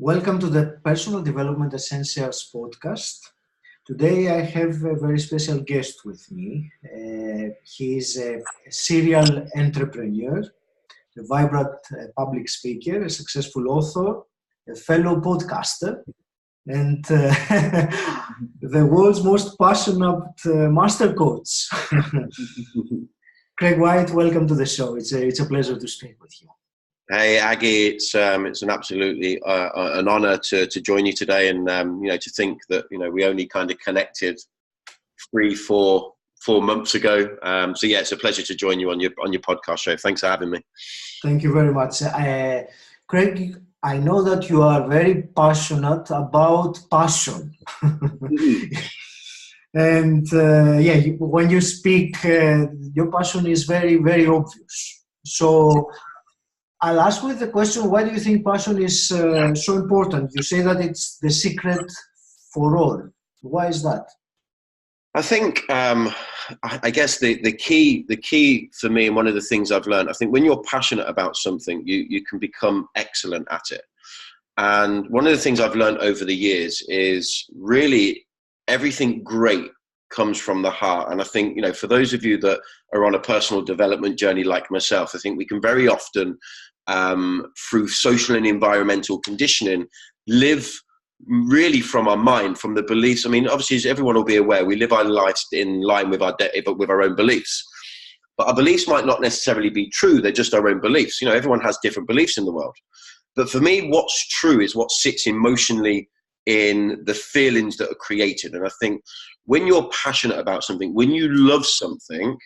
Welcome to the Personal Development Essentials podcast. Today I have a very special guest with me. He is a serial entrepreneur, a vibrant public speaker, a successful author, a fellow podcaster, and the world's most passionate master coach. Craig White, welcome to the show. It's a pleasure to speak with you. Hey Aggie, it's an absolutely an honour to join you today, and to think that we only kind of connected 4 months ago. So yeah, it's a pleasure to join you on your podcast show. Thanks for having me. Thank you very much, Craig. I know that you are very passionate about passion, and when you speak, your passion is very, very obvious. So I'll ask you the question, why do you think passion is so important? You say that it's the secret for all. Why is that? I think, I guess the key for me, and one of the things I've learned, I think when you're passionate about something, you can become excellent at it. And one of the things I've learned over the years is really everything great comes from the heart. And I think, for those of you that are on a personal development journey like myself, I think we can very often, through social and environmental conditioning, live really from our mind, from the beliefs. I mean, obviously, as everyone will be aware, we live our lives in line with our own beliefs. But our beliefs might not necessarily be true. They're just our own beliefs. Everyone has different beliefs in the world. But for me, what's true is what sits emotionally in the feelings that are created. And I think when you're passionate about something, when you love something,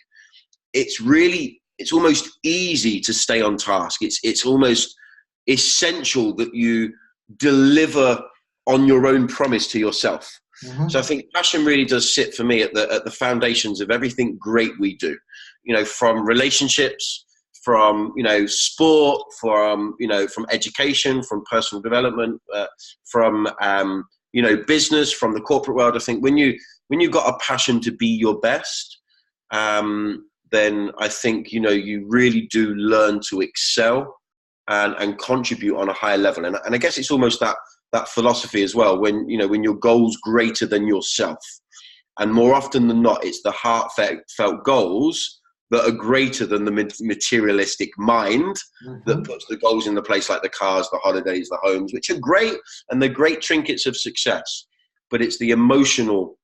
it's almost easy to stay on task. It's almost essential that you deliver on your own promise to yourself. Mm-hmm. So I think passion really does sit for me at the foundations of everything great we do. From relationships, from sport, from education, from personal development, from business, from the corporate world. I think when you've got a passion to be your best, then I think you really do learn to excel and contribute on a higher level. And I guess it's almost that philosophy as well. When your goal's greater than yourself, and more often than not, it's the heartfelt goals that are greater than the materialistic mind. Mm-hmm. That puts the goals in the place, like the cars, the holidays, the homes, which are great, and they're great trinkets of success. But it's the emotional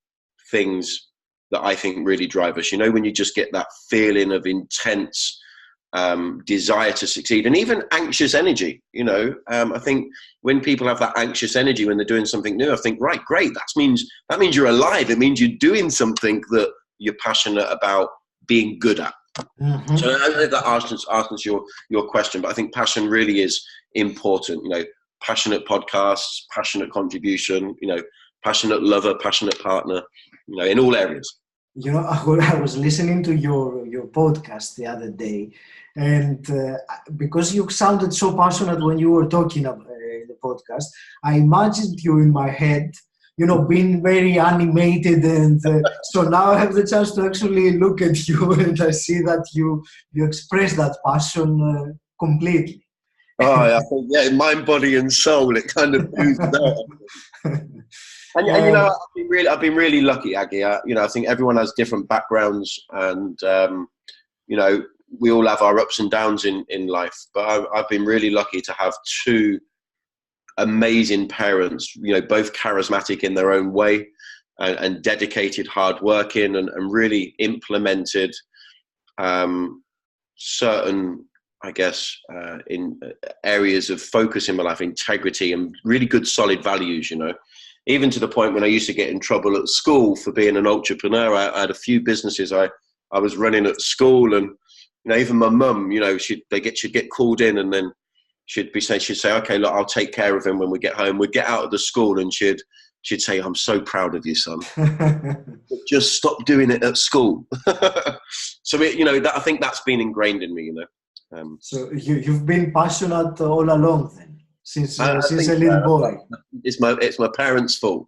things that I think really drive us. When you just get that feeling of intense desire to succeed, and even anxious energy. I think when people have that anxious energy when they're doing something new, I think, right, great. That means you're alive. It means you're doing something that you're passionate about being good at. Mm-hmm. So I think that answers your question, but I think passion really is important. Passionate podcasts, passionate contribution, passionate lover, passionate partner, in all areas. I was listening to your podcast the other day, and because you sounded so passionate when you were talking about the podcast, I imagined you in my head, being very animated, and so now I have the chance to actually look at you, and I see that you express that passion completely. Oh, I think, yeah, mind, body, and soul. It kind of oozes out. And I've been really lucky, Aggie. I think everyone has different backgrounds, and we all have our ups and downs in life. But I've been really lucky to have 2 amazing parents. Both charismatic in their own way, and dedicated, hardworking, and really implemented certain, I guess, in areas of focus in my life, integrity, and really good, solid values. Even to the point when I used to get in trouble at school for being an entrepreneur. I had a few businesses I was running at school, and even my mum, she'd get called in, and then she'd say, okay, look, I'll take care of him when we get home. We'd get out of the school, and she'd say, I'm so proud of you, son. Just stop doing it at school. So I think that's been ingrained in me. So you've been passionate all along then. Since a little boy. It's my parents' fault.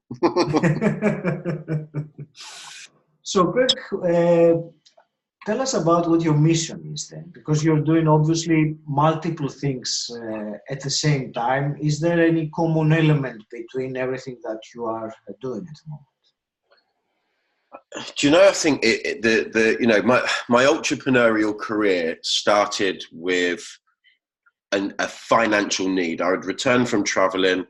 So, Greg, Tell us about what your mission is then, because you're doing obviously multiple things at the same time. Is there any common element between everything that you are doing at the moment? Do you know? I think my entrepreneurial career started with a financial need. I had returned from traveling.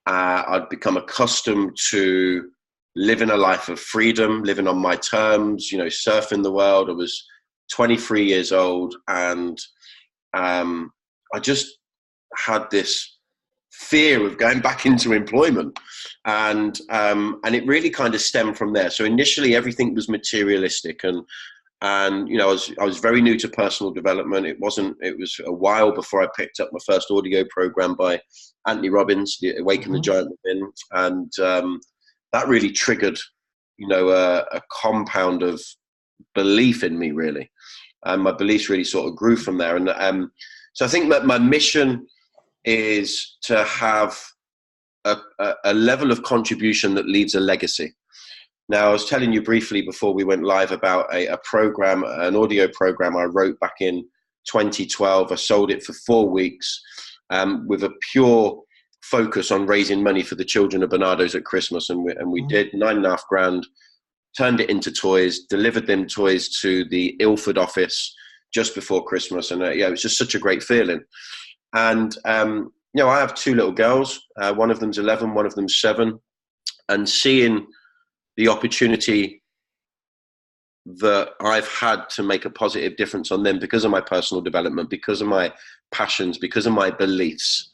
I'd become accustomed to living a life of freedom, living on my terms, surfing the world. I was 23 years old, and I just had this fear of going back into employment, and it really kind of stemmed from there. So initially, everything was materialistic, and I was very new to personal development. It was a while before I picked up my first audio program by Anthony Robbins, the Awaken the Giant Within, and that really triggered, a compound of belief in me, really. And my beliefs really sort of grew from there. And so I think that my mission is to have a level of contribution that leaves a legacy. Now, I was telling you briefly before we went live about a program, an audio program I wrote back in 2012. I sold it for 4 weeks with a pure focus on raising money for the children of Barnardo's at Christmas. And we did $9,500, turned it into toys, delivered them toys to the Ilford office just before Christmas. And it was just such a great feeling. And, I have 2 little girls. One of them's 11, one of them's 7. And seeing the opportunity that I've had to make a positive difference on them because of my personal development, because of my passions, because of my beliefs,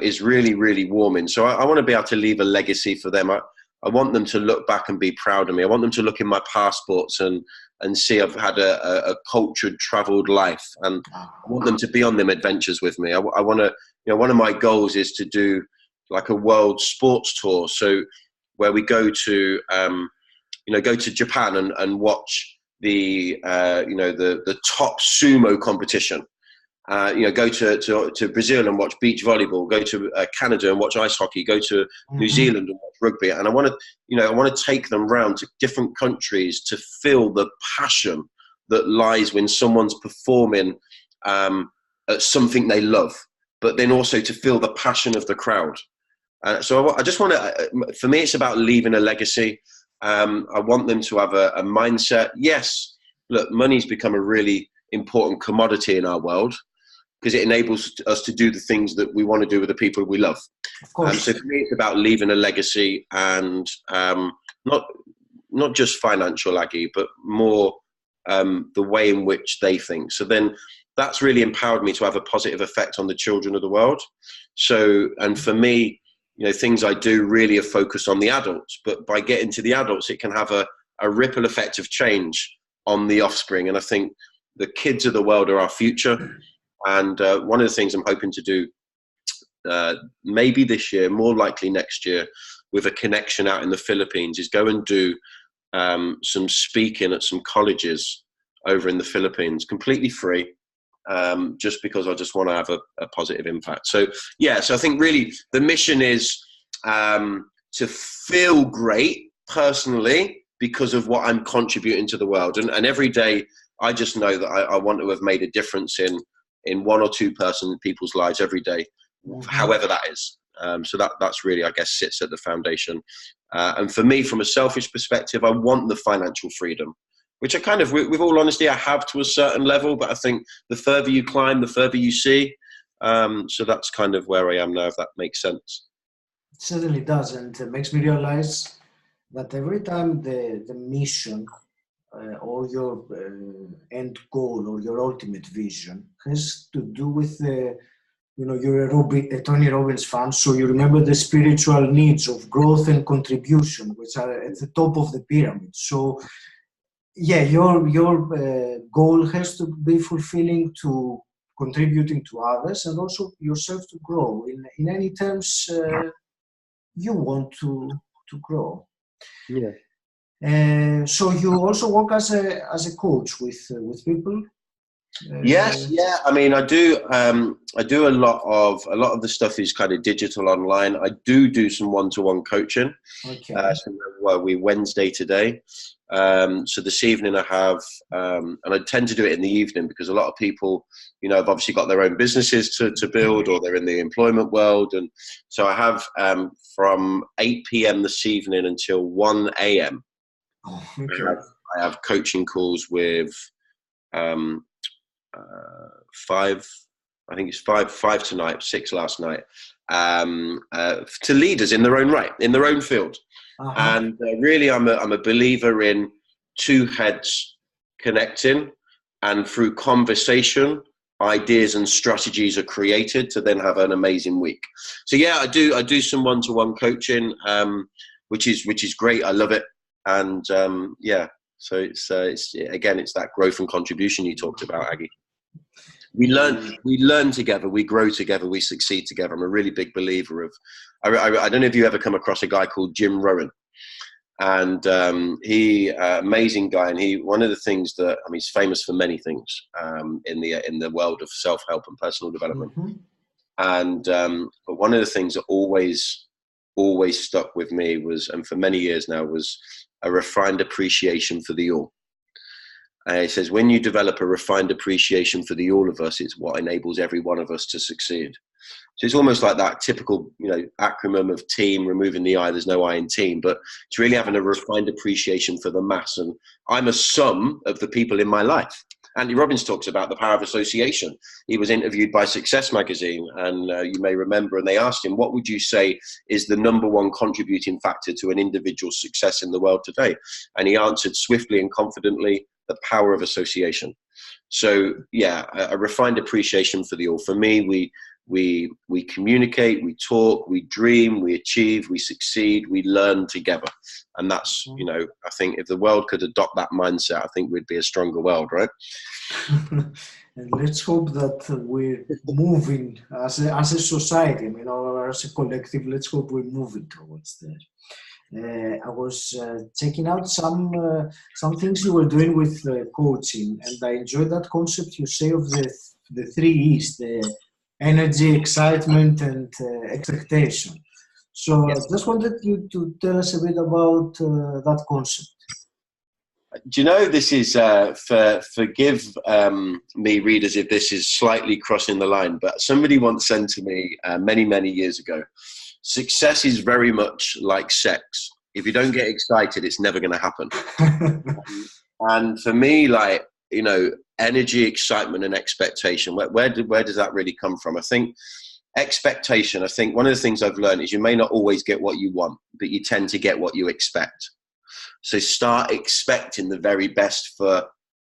is really, really warming. So I want to be able to leave a legacy for them. I want them to look back and be proud of me. I want them to look in my passports and see I've had a cultured, traveled life. And I want them to be on them adventures with me. I want to, one of my goals is to do like a world sports tour. So where we go to, go to Japan and watch the top sumo competition. Go to Brazil and watch beach volleyball. Go to Canada and watch ice hockey. Go to New Zealand and watch rugby. And I want to take them round to different countries to feel the passion that lies when someone's performing at something they love, but then also to feel the passion of the crowd. So I just want to, for me, it's about leaving a legacy. I want them to have a mindset. Yes, look, money's become a really important commodity in our world because it enables us to do the things that we want to do with the people we love. Of course. So for me, it's about leaving a legacy and not just financial, Aggie, but more the way in which they think. So then that's really empowered me to have a positive effect on the children of the world. So, and for me, things I do really are focused on the adults, but by getting to the adults, it can have a ripple effect of change on the offspring. And I think the kids of the world are our future. And one of the things I'm hoping to do maybe this year, more likely next year, with a connection out in the Philippines, is go and do some speaking at some colleges over in the Philippines, completely free. Just because I just want to have a positive impact. So I think really the mission is to feel great personally because of what I'm contributing to the world. And every day I just know that I want to have made a difference in 1 or 2 people's lives every day, however that is. So that's really, I guess, sits at the foundation. And for me, from a selfish perspective, I want the financial freedom, which I kind of, with all honesty, I have to a certain level, but I think the further you climb, the further you see. So that's kind of where I am now, if that makes sense. It certainly does, and it makes me realize that every time the mission or your end goal or your ultimate vision has to do with you're a Tony Robbins fan, so you remember the spiritual needs of growth and contribution, which are at the top of the pyramid. So yeah, your goal has to be fulfilling to contributing to others and also yourself to grow in any terms you want to grow. Yeah. So you also work as a coach with people. Yes, yeah. I mean, I do a lot of the stuff is kind of digital online. I do some one-to-one coaching. Okay. So we Wednesday today. So this evening I have, and I tend to do it in the evening because a lot of people, have obviously got their own businesses to build, or they're in the employment world. And so I have from 8 p.m. this evening until 1 a.m. Oh, okay. I have coaching calls with five, I think it's five tonight, 6 last night, to leaders in their own right, in their own field. And really, I'm a believer in two heads connecting, and through conversation, ideas and strategies are created to then have an amazing week. So yeah, I do some one-to-one coaching, which is great. I love it, and yeah. So it's again, it's that growth and contribution you talked about, Aggie. We learn together, we grow together, we succeed together. I'm a really big believer of, I don't know if you ever come across a guy called Jim Rohn, and he amazing guy. And one of the things that, he's famous for many things in the world of self-help and personal development. And but one of the things that always stuck with me was, and for many years now, was a refined appreciation for the all. It says, when you develop a refined appreciation for the all of us, it's what enables every one of us to succeed. So it's almost like that typical, acronym of team, removing the I, there's no I in team, but it's really having a refined appreciation for the mass. And I'm a sum of the people in my life. Andy Robbins talks about the power of association. He was interviewed by Success Magazine, and you may remember, and they asked him, what would you say is the number one contributing factor to an individual's success in the world today? And he answered swiftly and confidently, the power of association. So yeah, a refined appreciation for the all. For me, we communicate, we talk, we dream, we achieve, we succeed, we learn together. And that's, I think if the world could adopt that mindset, I think we'd be a stronger world, right? And let's hope that we're moving as a society, or as a collective, let's hope we're moving towards that. I was checking out some things you were doing with coaching, and I enjoyed that concept you say of the 3 E's, the energy, excitement, and expectation. So yes. I just wanted you to tell us a bit about that concept. Do you know, this is, forgive me, readers, if this is slightly crossing the line, but somebody once said to me many, many years ago, success is very much like sex. If you don't get excited, it's never going to happen. And for me, energy, excitement, and expectation, where does that really come from? I think expectation, one of the things I've learned is you may not always get what you want, but you tend to get what you expect. So start expecting the very best for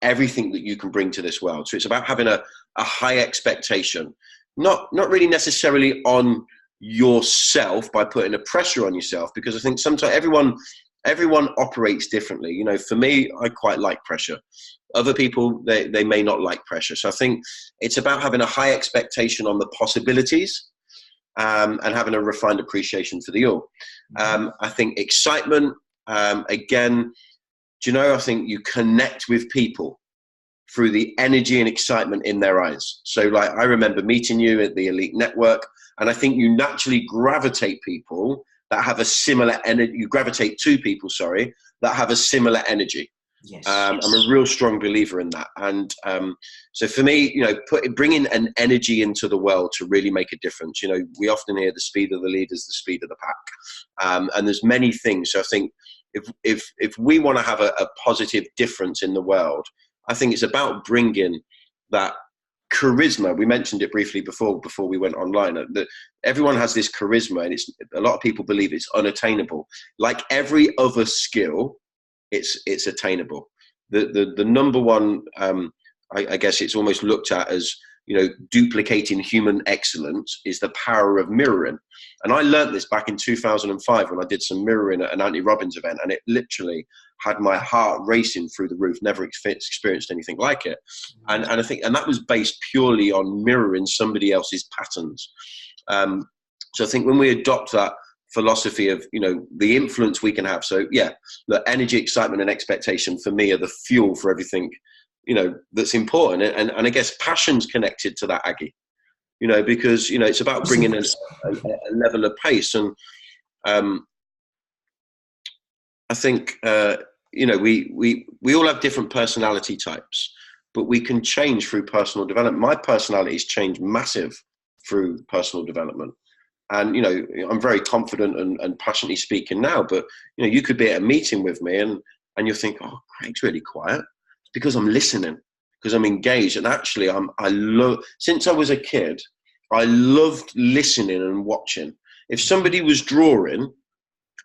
everything that you can bring to this world. So it's about having a high expectation, not really necessarily on yourself by putting a pressure on yourself, because I think sometimes everyone operates differently. For me, I quite like pressure. Other people, they may not like pressure. So I think it's about having a high expectation on the possibilities, and having a refined appreciation for the all. I think excitement, again, I think you connect with people through the energy and excitement in their eyes. So I remember meeting you at the Elite Network, and I think you naturally gravitate people that have a similar energy. You gravitate to people, that have a similar energy. Yes. I'm a real strong believer in that. And so for me, bringing an energy into the world to really make a difference. We often hear the speed of the leader is the speed of the pack. And there's many things. So I think if we want to have a positive difference in the world, I think it's about bringing that charisma. We mentioned it briefly before we went online. That everyone has this charisma, and a lot of people believe it's unattainable. Like every other skill, it's attainable. The number one, I guess it's almost looked at as duplicating human excellence, is the power of mirroring. And I learned this back in 2005 when I did some mirroring at an Andy Robbins event, and it literally had my heart racing through the roof. Never experienced anything like it. And I think, and that was based purely on mirroring somebody else's patterns. So I think when we adopt that philosophy of, the influence we can have. So yeah, the energy, excitement, and expectation for me are the fuel for everything, that's important. And I guess passion's connected to that, Aggie, because, it's about bringing a level of pace. And I think we all have different personality types, but we can change through personal development. My personality has changed massive through personal development. And, I'm very confident and passionately speaking now, but, you could be at a meeting with me and you'll think, oh, Craig's really quiet. It's because I'm listening, because I'm engaged. And actually, since I was a kid, I loved listening and watching. If somebody was drawing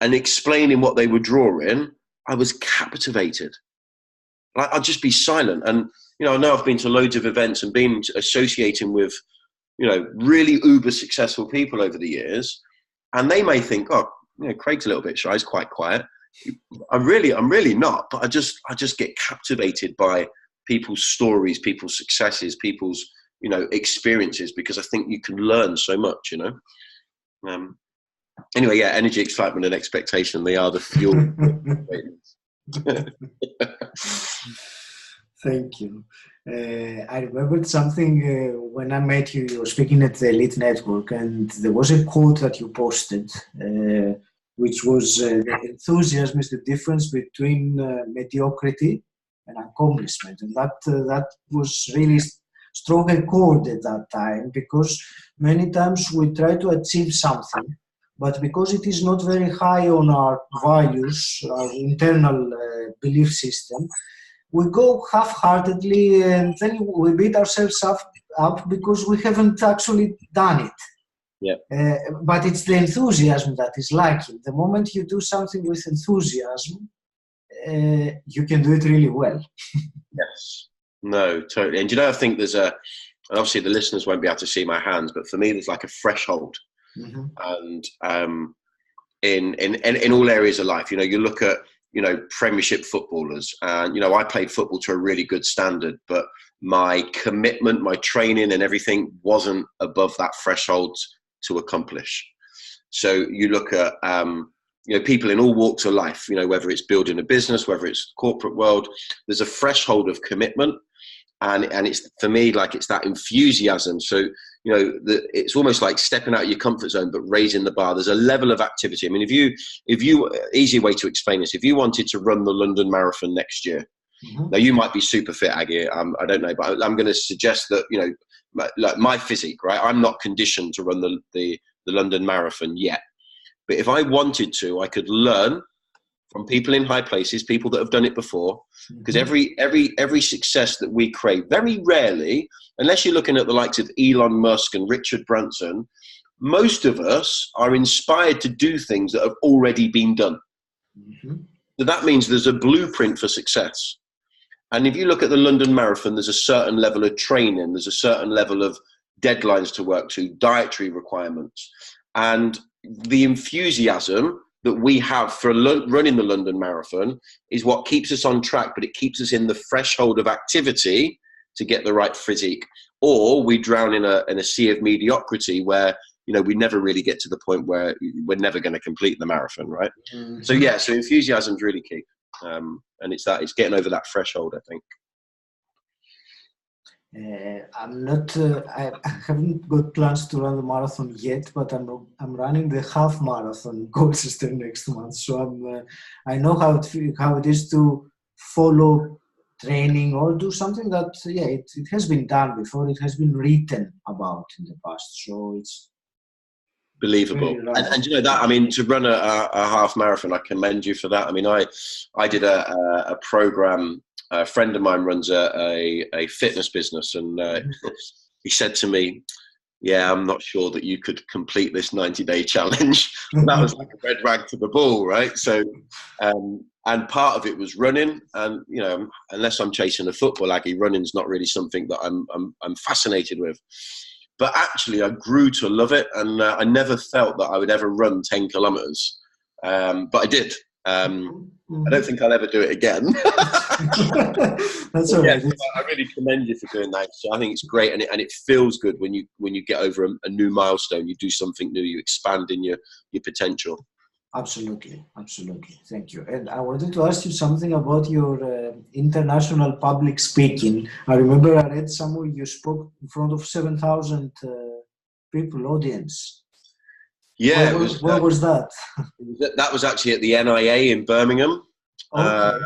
and explaining what they were drawing, I was captivated. I'd just be silent. And, I know I've been to loads of events and been associating with, really uber successful people over the years. And they may think, oh, Craig's a little bit shy, he's quite quiet. I'm really not, but I just get captivated by people's stories, people's successes, people's, experiences, because I think you can learn so much, Anyway, yeah, energy, excitement, and expectation, they are the fuel. Thank you. I remembered something when I met you. You were speaking at the Elite Network, and there was a quote that you posted, which was, enthusiasm is the difference between mediocrity and accomplishment. And that was really strong a chord at that time, because many times we try to achieve something, but because it is not very high on our values, our internal belief system, we go half-heartedly, and then we beat ourselves up because we haven't actually done it. Yeah. But it's the enthusiasm that is lacking. The moment you do something with enthusiasm, you can do it really well. Yes. No, totally. And I think there's and obviously the listeners won't be able to see my hands, but for me, there's like a threshold. Mm-hmm. And in all areas of life, you look at, Premiership footballers, and, I played football to a really good standard, but my commitment, my training and everything wasn't above that threshold to accomplish. So you look at, people in all walks of life, whether it's building a business, whether it's corporate world, there's a threshold of commitment. And it's, for me, like, it's that enthusiasm. So, it's almost like stepping out of your comfort zone, but raising the bar. There's a level of activity. I mean, if you, easy way to explain this, if you wanted to run the London Marathon next year, mm-hmm. Now you might be super fit, Aggie. I don't know, but I'm going to suggest that, like my physique, right? I'm not conditioned to run the London Marathon yet. But if I wanted to, I could learn from people in high places, people that have done it before, because every success that we crave, very rarely, unless you're looking at the likes of Elon Musk and Richard Branson, most of us are inspired to do things that have already been done. Mm-hmm. So that means there's a blueprint for success. And if you look at the London Marathon, there's a certain level of training, there's a certain level of deadlines to work to, dietary requirements, and the enthusiasm that we have for running the London Marathon is what keeps us on track, but it keeps us in the threshold of activity to get the right physique. Or we drown in a sea of mediocrity where, we never really get to the point where we're never going to complete the marathon, right? Mm-hmm. So enthusiasm is really key. And it's getting over that threshold, I think. I'm not. I haven't got plans to run the marathon yet, but I'm running the half marathon in Colchester next month. So I know how it is to follow training or do something that it has been done before. It has been written about in the past. So it's believable. And that, I mean, to run a half marathon, I commend you for that. I mean, I did a program. A friend of mine runs a fitness business, and he said to me, "Yeah, I'm not sure that you could complete this 90-day challenge." And that was like a red rag to the bull, right? So, and part of it was running, and unless I'm chasing a football, Aggie, running's not really something that I'm fascinated with. But actually, I grew to love it, and I never felt that I would ever run 10 kilometers, but I did. I don't think I'll ever do it again. That's all right. I really commend you for doing that. So I think it's great, and it feels good when you get over a new milestone. You do something new. You expand in your potential. Absolutely. Thank you. And I wanted to ask you something about your international public speaking. I remember I read somewhere you spoke in front of 7,000 people audience. Yeah, where was that? That was actually at the NIA in Birmingham. Okay.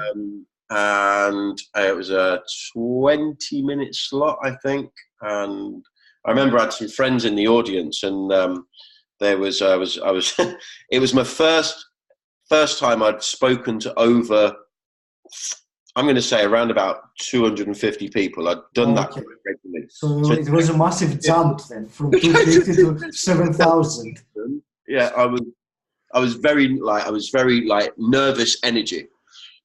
And it was a 20-minute slot, I think. And I remember I had some friends in the audience, and I was it was my first time I'd spoken to over, I'm going to say around about 250 people. I'd done that Okay. quite regularly. So So it was a massive jump then from 250 to 7,000. yeah, I was very like nervous energy.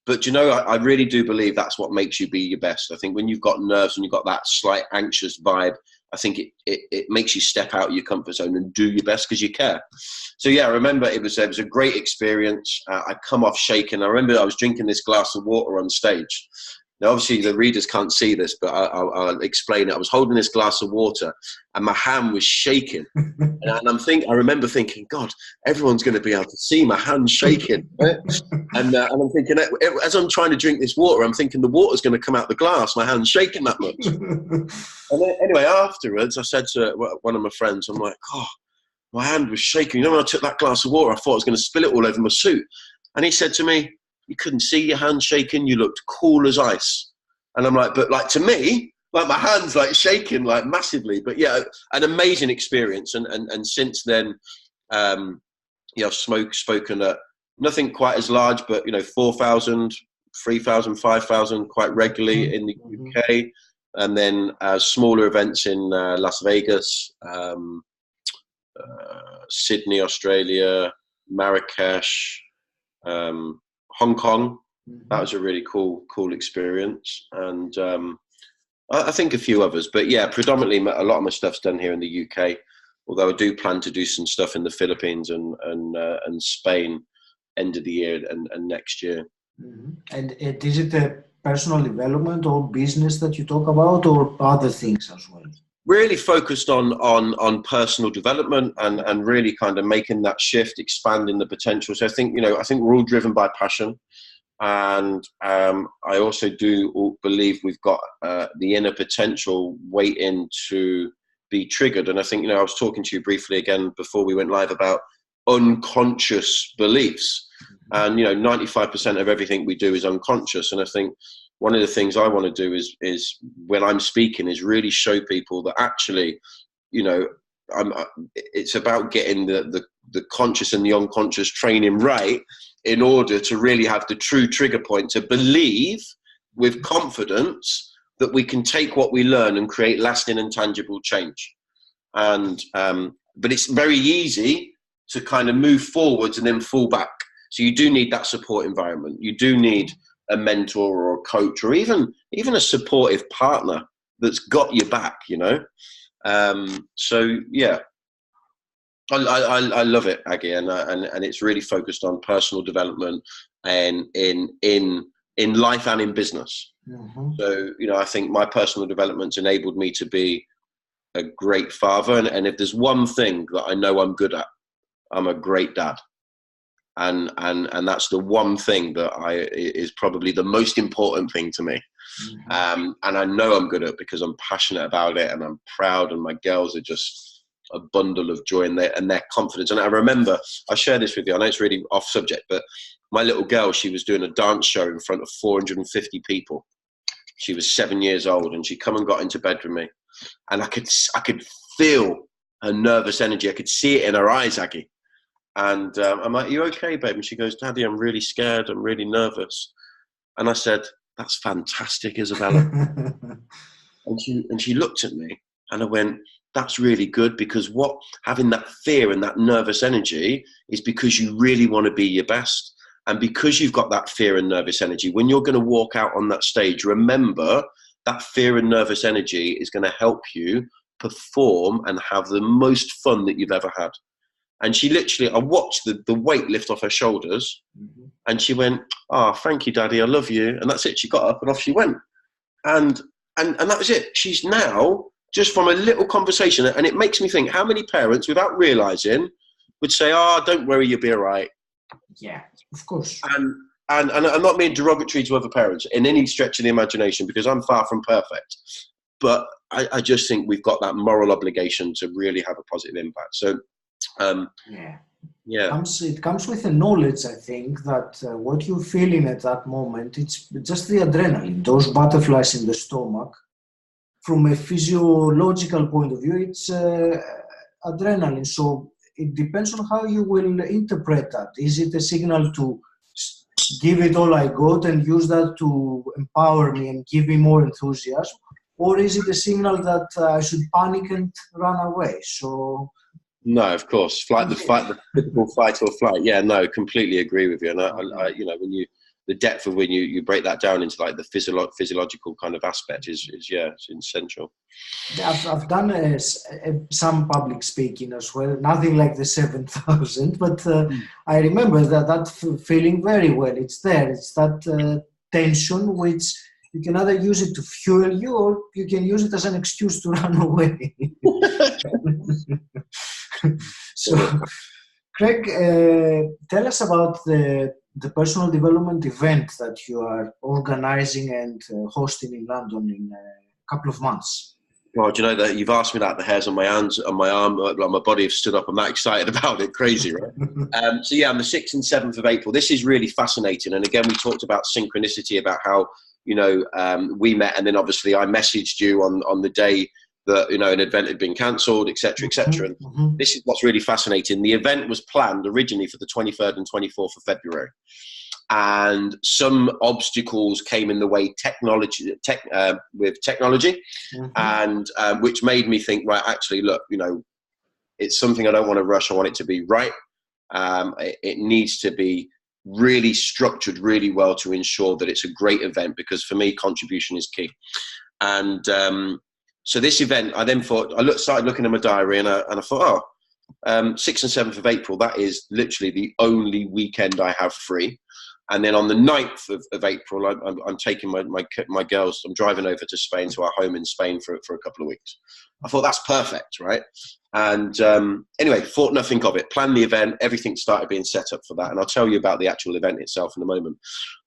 But you know, I really do believe that's what makes you be your best. I think when you've got nerves and you've got that slight anxious vibe, I think it makes you step out of your comfort zone and do your best because you care. So yeah, I remember it was a great experience. I'd come off shaking. I remember I was drinking this glass of water on stage. Now, obviously, the readers can't see this, but I'll explain it. I was holding this glass of water, and my hand was shaking. I remember thinking, God, everyone's going to be able to see my hand shaking. Right? And I'm thinking, as I'm trying to drink this water, I'm thinking the water's going to come out the glass. My hand's shaking that much. And then, anyway, afterwards, I said to one of my friends, I'm like, oh, my hand was shaking. You know, when I took that glass of water, I thought I was going to spill it all over my suit. And he said to me, you couldn't see your hand shaking. You looked cool as ice. And I'm like, but like to me, like my hand's like shaking like massively. But yeah, an amazing experience. And since then, I've spoken at nothing quite as large, but 4,000, 3,000, 5,000 quite regularly in the UK, and then smaller events in Las Vegas, Sydney, Australia, Marrakesh, Hong Kong. That was a really cool experience, and I think a few others. But yeah, predominantly a lot of my stuff's done here in the UK. Although I do plan to do some stuff in the Philippines and Spain end of the year and next year. And is it a personal development or business that you talk about, or other things as well? Really focused on personal development and really kind of making that shift, expanding the potential. So I think we're all driven by passion, and I also do believe we've got the inner potential waiting to be triggered. And I think I was talking to you briefly again before we went live about unconscious beliefs, and 95% of everything we do is unconscious. And I think one of the things I want to do is when I'm speaking is really show people that actually, it's about getting the conscious and the unconscious training right in order to really have the true trigger point to believe with confidence that we can take what we learn and create lasting and tangible change. And but it's very easy to kind of move forwards and then fall back. So you do need that support environment. You do need a mentor or a coach or even a supportive partner that's got your back, So yeah, I love it, Aggie, and it's really focused on personal development and in life and in business. So I think my personal development's enabled me to be a great father, and if there's one thing that I know I'm good at, I'm a great dad. And that's the one thing that is probably the most important thing to me. And I know I'm good at it because I'm passionate about it and I'm proud, and my girls are just a bundle of joy and their confidence. And I remember, I share this with you, I know it's really off subject, but my little girl, she was doing a dance show in front of 450 people. She was 7 years old, and she come and got into bed with me, and I could feel her nervous energy. I could see it in her eyes, Aggie. And I'm like, you okay, babe? And she goes, Daddy, I'm really scared. I'm really nervous. And I said, that's fantastic, Isabella. and she looked at me, and I went, that's really good, because having that fear and that nervous energy is because you really want to be your best. And because you've got that fear and nervous energy, when you're going to walk out on that stage, remember that fear and nervous energy is going to help you perform and have the most fun that you've ever had. And she literally, I watched the weight lift off her shoulders, and she went, oh, thank you, Daddy, I love you. And that's it. She got up and off she went. And that was it. She's now, just from a little conversation, and it makes me think, how many parents, without realizing, would say, oh, don't worry, you'll be all right. Yeah, of course. And I'm not being derogatory to other parents in any stretch of the imagination, because I'm far from perfect. But I just think we've got that moral obligation to really have a positive impact. So, yeah, Yeah. It comes with the knowledge, I think, that what you're feeling at that moment, it's just the adrenaline, those butterflies in the stomach. From a physiological point of view, it's adrenaline. So it depends on how you will interpret that. Is it a signal to give it all I got and use that to empower me and give me more enthusiasm? Or is it a signal that I should panic and run away? So no, of course, the typical fight or flight. Yeah, no, completely agree with you. And I you know, the depth of when you break that down into like the physiological kind of aspect is yeah, it's essential. I've done some public speaking as well, nothing like the 7,000, but I remember that feeling very well. It's there. It's that tension which you can either use it to fuel you or you can use it as an excuse to run away. So, Craig, tell us about the personal development event that you are organizing and hosting in London in a couple of months. Well, do you know that you've asked me that? The hairs on my hands, on my arm, on my body have stood up. I'm that excited about it. Crazy, right? So yeah, on the 6th and 7th of April. This is really fascinating. And again, we talked about synchronicity, about how, you know, we met, and then obviously I messaged you on the day that, you know, an event had been cancelled, etc., etc. And this is what's really fascinating. The event was planned originally for the 23rd and 24th of February. And some obstacles came in the way with technology, and which made me think, right, actually, look, you know, it's something I don't want to rush. I want it to be right. It needs to be really structured really well to ensure that it's a great event, because for me, contribution is key. And so this event, I then thought, started looking at my diary, and I thought, 6th and 7th of April, that is literally the only weekend I have free. And then on the 9th of April, I'm taking my girls, I'm driving over to Spain, to our home in Spain for a couple of weeks. I thought that's perfect, right? And anyway, thought nothing of it, planned the event, everything started being set up for that. And I'll tell you about the actual event itself in a moment.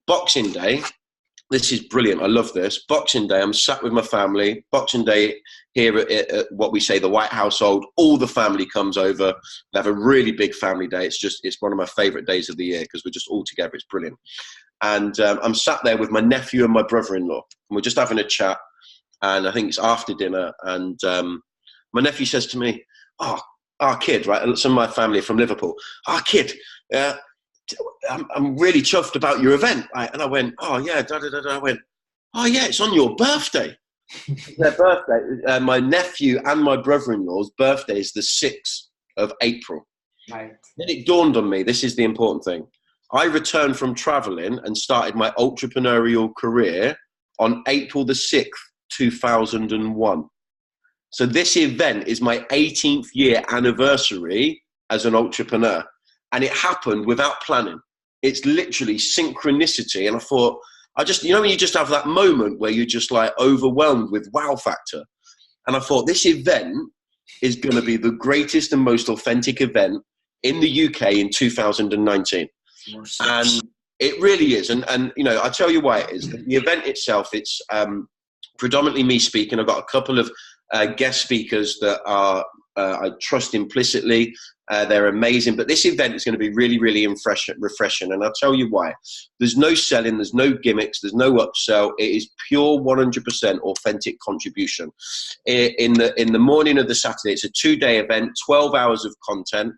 Boxing Day, this is brilliant. I love this. Boxing Day, I'm sat with my family. Boxing Day here at what we say the White Household. All the family comes over. We have a really big family day. It's one of my favourite days of the year because we're just all together. It's brilliant. And I'm sat there with my nephew and my brother-in-law, and we're just having a chat. And I think it's after dinner. And my nephew says to me, "Oh, our kid, right? Some of my family are from Liverpool. Our kid, I'm really chuffed about your event." Right? And I went, "Oh yeah, da da da da." I went, "Oh yeah, it's on your birthday." Their birthday, my nephew and my brother-in-law's birthday is the 6th of April. Right. Then it dawned on me, this is the important thing. I returned from traveling and started my entrepreneurial career on April the 6th, 2001. So this event is my 18th year anniversary as an entrepreneur. And it happened without planning. It's literally synchronicity. And I thought, you know, when you just have that moment where you're just like overwhelmed with wow factor. And I thought, this event is going to be the greatest and most authentic event in the UK in 2019. And it really is. And you know, I'll tell you why it is. The event itself, it's predominantly me speaking. I've got a couple of guest speakers that I trust implicitly. They're amazing. But this event is going to be really, really refreshing. And I'll tell you why. There's no selling. There's no gimmicks. There's no upsell. It is pure 100% authentic contribution. In the morning of the Saturday, it's a 2-day event, 12 hours of content.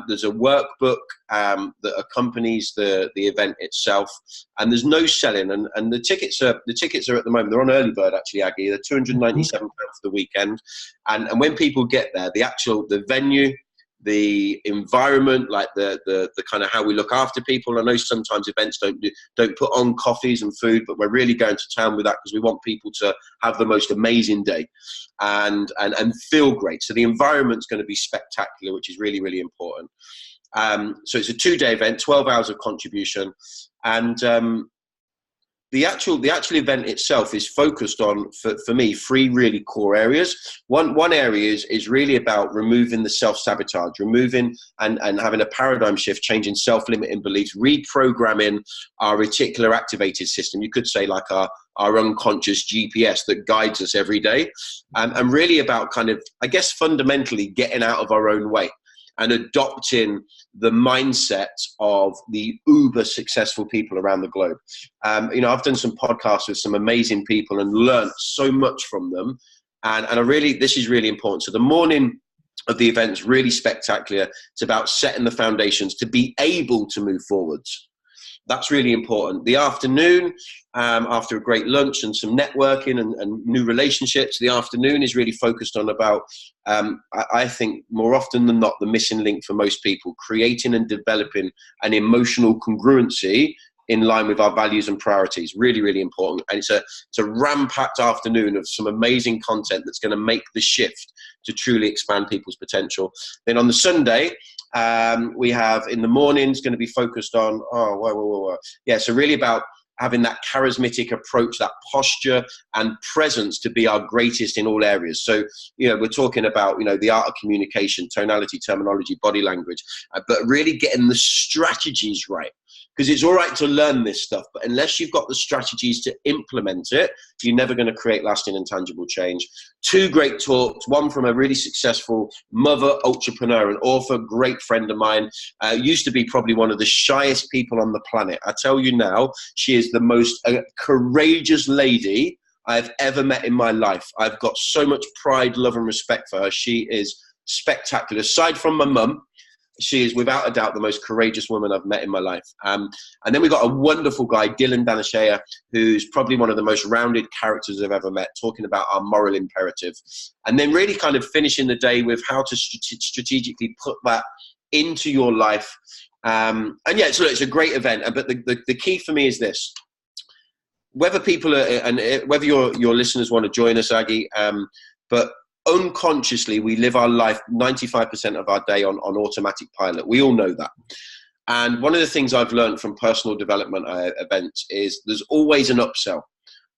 There's a workbook that accompanies the event itself. And there's no selling. And the tickets are at the moment, they're on early bird, actually, Aggie. They're £297 for the weekend. And when people get there, the venue, the environment, like the kind of how we look after people. I know sometimes events don't put on coffees and food, but we're really going to town with that because we want people to have the most amazing day and feel great. So the environment's going to be spectacular, which is really, really important. So it's a 2-day event, 12 hours of contribution. And the actual event itself is focused on, for me, 3 really core areas. One area is really about removing the self-sabotage, removing and having a paradigm shift, changing self-limiting beliefs, reprogramming our reticular activated system. You could say like our unconscious GPS that guides us every day, and really about kind of, I guess, fundamentally getting out of our own way. and adopting the mindset of the uber successful people around the globe. I've done some podcasts with some amazing people and learned so much from them. And this is really important. So the morning of the event is really spectacular. It's about setting the foundations to be able to move forwards. That's really important. The afternoon, after a great lunch and some networking and new relationships, the afternoon is really focused on about, I think more often than not, the missing link for most people, creating and developing an emotional congruency in line with our values and priorities. Really, really important. And it's a ram-packed afternoon of some amazing content that's going to make the shift to truly expand people's potential. Then on the Sunday, we have in the mornings going to be focused on, so really about having that charismatic approach, that posture and presence to be our greatest in all areas. So, we're talking about, the art of communication, tonality, terminology, body language, but really getting the strategies right. Because it's all right to learn this stuff, but unless you've got the strategies to implement it, you're never going to create lasting and tangible change. 2 great talks, one from a really successful mother, entrepreneur, and author, great friend of mine, used to be probably one of the shyest people on the planet. I tell you now, she is the most courageous lady I've ever met in my life. I've got so much pride, love, and respect for her. She is spectacular. Aside from my mum, she is without a doubt the most courageous woman I've met in my life. And then we've got a wonderful guy, Dylan Danashea, who's probably one of the most rounded characters I've ever met, talking about our moral imperative. And then really kind of finishing the day with how to strategically put that into your life. So it's a great event. But the key for me is this. Whether people are, and whether your listeners want to join us, Aggie, but unconsciously, we live our life 95% of our day on automatic pilot. We all know that. And one of the things I've learned from personal development events is there's always an upsell.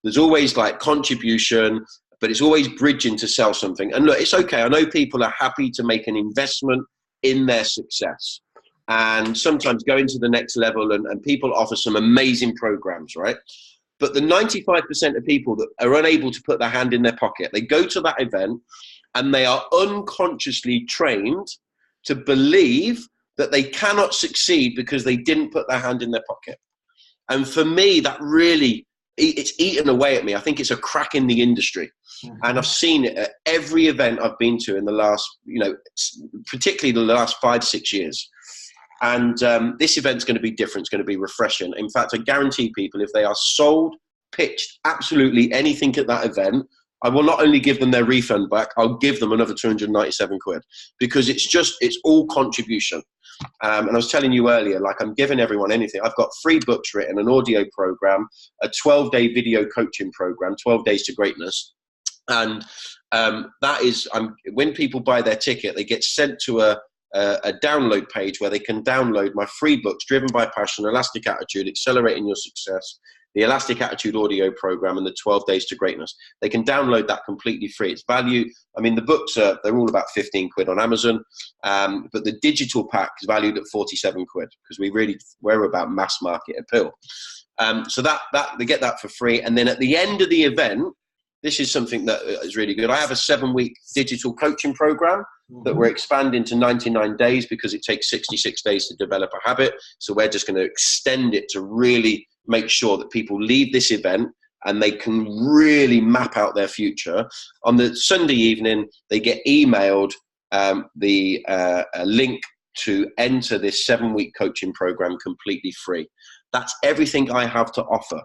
There's always like contribution, but it's always bridging to sell something. And look, it's okay. I know people are happy to make an investment in their success and sometimes going to the next level, and people offer some amazing programs, right? But the 95% of people that are unable to put their hand in their pocket, they go to that event and they are unconsciously trained to believe that they cannot succeed because they didn't put their hand in their pocket. And for me, that really, it's eaten away at me. I think it's a crack in the industry. Mm-hmm. And I've seen it at every event I've been to in the last, particularly the last 5-6 years. And this event's going to be different. It's going to be refreshing. In fact, I guarantee people, if they are sold, pitched absolutely anything at that event, I will not only give them their refund back, I'll give them another 297 quid, because it's all contribution. And I was telling you earlier, like, I'm giving everyone anything. I've got 3 books written, an audio program, a 12-day video coaching program, 12 Days to Greatness. And that is, when people buy their ticket, they get sent to a download page where they can download my 3 books, Driven by Passion, Elastic Attitude, Accelerating Your Success, the Elastic Attitude audio program, and the 12 Days to Greatness. They can download that completely free. It's value. I mean, the books they're all about 15 quid on Amazon, but the digital pack is valued at 47 quid because we're about mass market appeal. So that they get that for free. And then at the end of the event, this is something that is really good. I have a 7-week digital coaching program that we're expanding to 99 days because it takes 66 days to develop a habit. So we're just going to extend it to really make sure that people leave this event and they can really map out their future. On the Sunday evening, they get emailed a link to enter this 7-week coaching program completely free. That's everything I have to offer.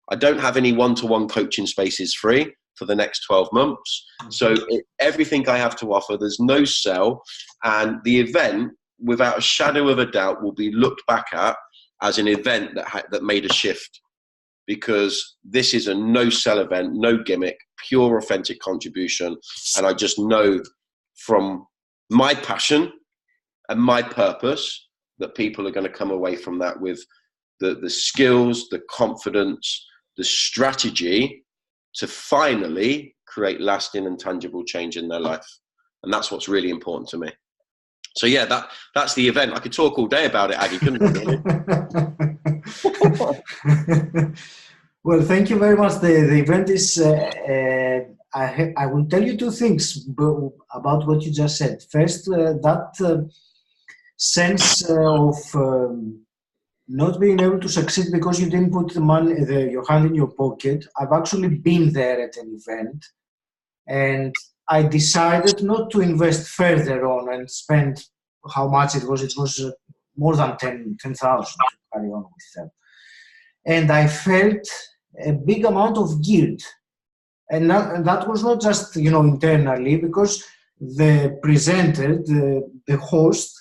I don't have any one-to-one coaching spaces free for the next 12 months. So everything I have to offer, there's no sell. And the event, without a shadow of a doubt, will be looked back at as an event that made a shift. Because this is a no-sell event, no gimmick, pure authentic contribution. And I just know from my passion and my purpose that people are going to come away from that with the skills, the confidence, the strategy to finally create lasting and tangible change in their life. And that's what's really important to me. So yeah, that's the event. I could talk all day about it, Aggie, couldn't I? Well, thank you very much. The event is, I will tell you 2 things about what you just said. First, that sense of not being able to succeed because you didn't put your hand in your pocket. I've actually been there at an event, and I decided not to invest further on and spend how much it was. It was more than 10,000 to carry on with them. And I felt a big amount of guilt. And that was not just, internally, because the presenter, the host,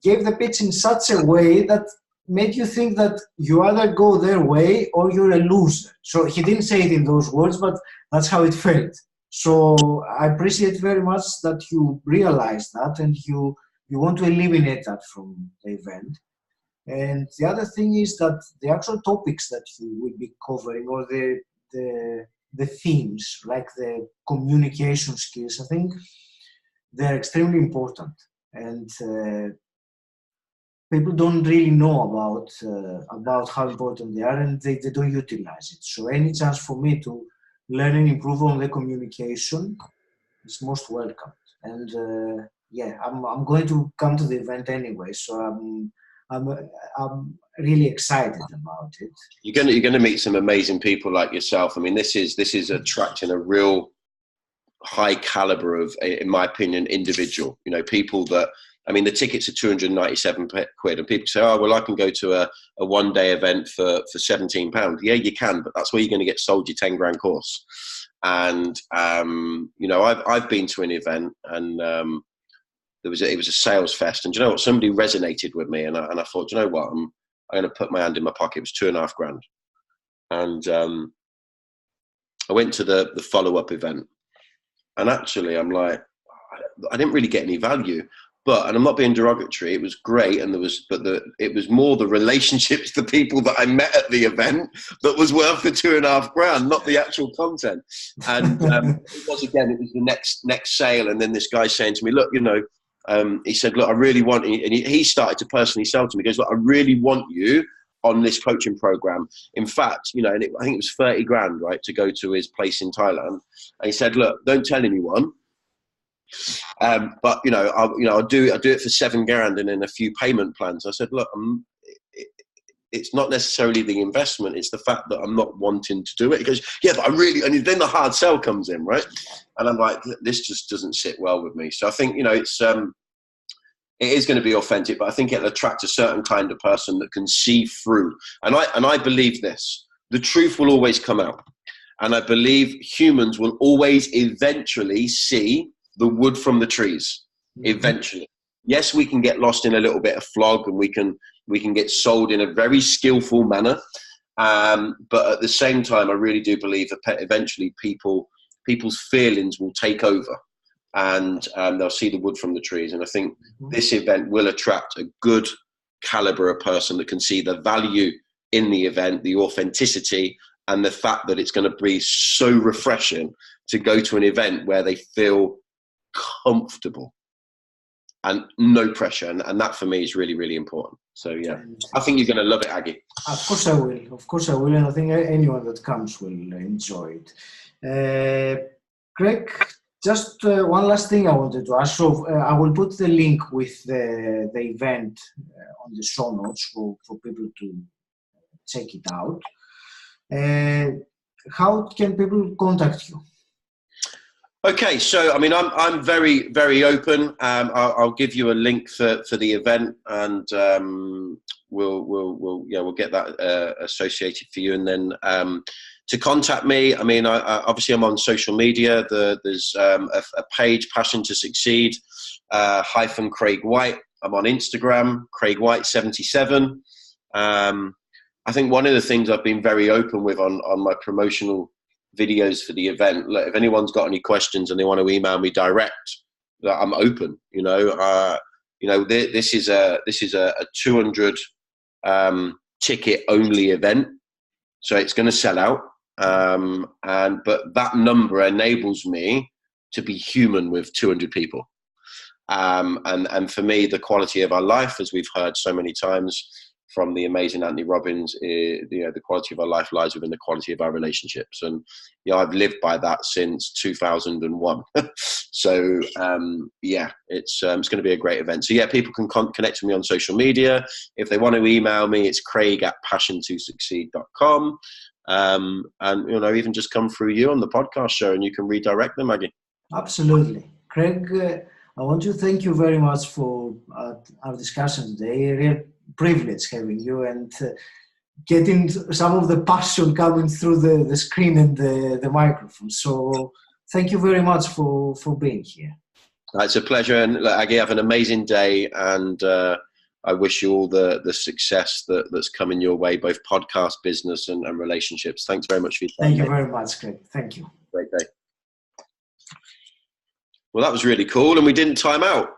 gave the pitch in such a way that made you think that you either go their way or you're a loser. So he didn't say it in those words, but that's how it felt. So I appreciate very much that you realize that and you want to eliminate that from the event. And the other thing is that the actual topics that you will be covering, or the themes, like the communication skills, I think they're extremely important. And people don't really know about how important they are, and they don't utilize it. So any chance for me to learn and improve on the communication is most welcome. And I'm going to come to the event anyway, so I'm really excited about it. You're gonna meet some amazing people like yourself. I mean, this is attracting a real high caliber of, in my opinion, individual. People that, I mean, the tickets are 297 quid, and people say, "Oh, well, I can go to a one-day event for £17." Yeah, you can, but that's where you're going to get sold your 10 grand course. And I've been to an event, and it was a sales fest, and what? Somebody resonated with me, and I thought, what? I'm going to put my hand in my pocket. It was 2.5 grand, and I went to the follow-up event, and actually, I'm like, I didn't really get any value. But, and I'm not being derogatory, it was great, and it was more the relationships, the people that I met at the event, that was worth the 2.5 grand, not the actual content. And it was the next sale, and then this guy saying to me, look, he said, look, I really want, and he started to personally sell to me. He goes, look, I really want you on this coaching program. In fact, and I think it was 30 grand, right, to go to his place in Thailand. And he said, look, don't tell anyone. But I'll do it for 7 grand and then a few payment plans. I said, look, it's not necessarily the investment; it's the fact that I'm not wanting to do it. He goes, yeah, but and then the hard sell comes in, right? And I'm like, this just doesn't sit well with me. So I think it is going to be authentic, but I think it'll attract a certain kind of person that can see through. And I believe this: the truth will always come out, and I believe humans will always eventually see the wood from the trees. Eventually. Yes, we can get lost in a little bit of flog, and we can get sold in a very skillful manner. But at the same time, I really do believe that eventually people's feelings will take over, and they'll see the wood from the trees. And I think this event will attract a good caliber of person that can see the value in the event, the authenticity, and the fact that it's going to be so refreshing to go to an event where they feel comfortable and no pressure, and that for me is really, really important. So yeah, I think you're going to love it, Aggie. Of course I will, and I think anyone that comes will enjoy it. Craig, just one last thing I wanted to ask. So I will put the link with the event on the show notes for people to check it out. How can people contact you? Okay, so I mean, I'm very, very open. I'll give you a link for the event, and we'll get that associated for you. And then to contact me, I mean, I obviously I'm on social media. There's a page, Passion to Succeed _ Craig White. I'm on Instagram, Craig White 77. I think one of the things I've been very open with on my promotional videos for the event, look, if anyone's got any questions and they want to email me direct, I'm open. This is a 200 ticket only event, so it's going to sell out. But that number enables me to be human with 200 people. And for me, the quality of our life, as we've heard so many times, from the amazing Anthony Robbins, the quality of our life lies within the quality of our relationships. And I've lived by that since 2001. So it's going to be a great event. So people can connect with me on social media. If they want to email me, it's craig@passion2succeed.com. And even just come through you on the podcast show, and you can redirect them, Maggie. Absolutely. Craig, I want to thank you very much for our discussion today. A real privilege having you and getting some of the passion coming through the screen and the microphone. So thank you very much for being here. It's a pleasure. And Aggie, have an amazing day. And I wish you all the success that's coming your way, both podcast, business and relationships. Thanks very much for your time. Thank you very much, Craig. Thank you. Great day. Well, that was really cool. And we didn't time out.